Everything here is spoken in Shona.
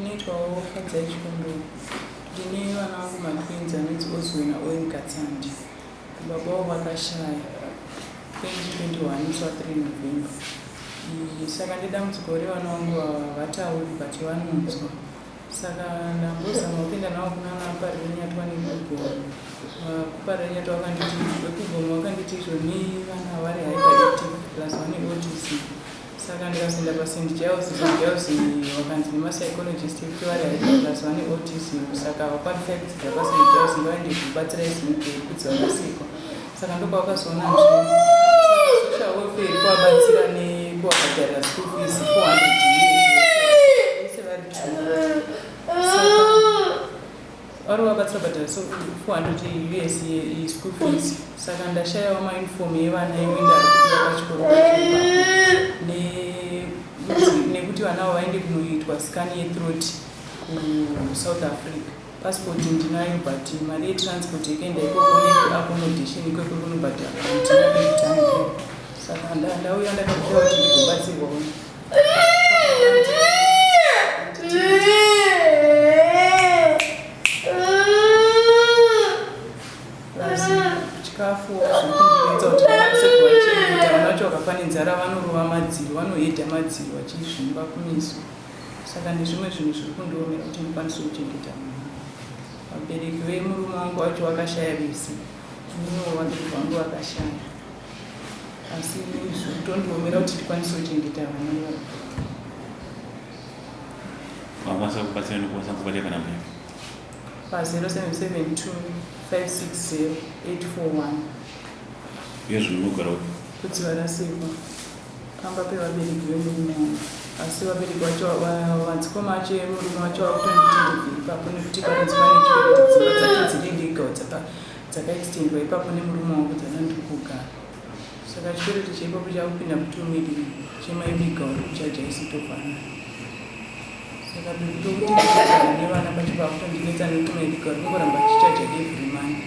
Ndinoitwawo Fadzai Chikondowe. Ndine vanakomana anonzi Inzwai Mai Fadzai. Baba vavo vakashaya 2021 3 November. Saka ndedambudziko revana vangu havatauri but vanonzwa. Saka ndambozama kupinda navo kunana parenyatwa nekugoma. Kuparenyatwa vakanditi vekugoma vakanditi zvoni vana vari hyperactive plus vane autism. Saka ndikazoenda paSt Giles vakanzi nemapsychologist kuti vari hyper plus vane autism. Saka vakwanisa kudzidza paSt Giles vaende Batsirai kuDzivarasekwa. Saka ndokwavakazoona social welfare kuvabatsira nekuvabhadharira school fees 400 vese vari 2. Vari vabatsira bhadhara 400 US school fees. Saka ndashayawo mauniform yevana ekuenda pachikoro nekuti vana avo vaende kunoitwa scan yethroat kuSouth Africa. Passport ndinayo but mari yetransport yekuenda ikoko neaccommodation ikoko kunobhadhara ndinabekutanga. Saka ndauya ndakakura kuti ndigobatsirwawo. Chikafu zvirikundinetsa kuti vakwanise kuvachengeta. Vana vacho vakafa nenzara vanorova madziro, vanohedha madziro vachizvimba kumeso. Saka ndezvimwe zvinhu zviri kundiomera kuti ndikwanise kuchengeta mwana. Vabereki vemurume wangu vacho vakashaya vese, mumwe vabereki vangu vakashaya, asi zviri kutondiomera kuti ndikwanise kuchengeta vana vavo. Vakwanisa kubatsira nekukwanisa kubatsira kana mberi pa 0772 560 841. Iyo zvinogara kuDzivarasekwa pamba pevabereki vemurume wangu. Asi vabereki vacho madzikoma acho emurume wacho vakutonditendekera ipapo nekuti parinzi pane dzimba dzacho dzidendekawo dzakaextendwa ipapo nemurume wangu dzanandiri kugara. Saka chikwereti chaipapo chakupinda mutumiri chemaibigawo kuchaja isitofanana. Saka bekutokuti ndikugara nevana pacho pakutondinetsa nekuti maibigawo rinoramba chichaja every month.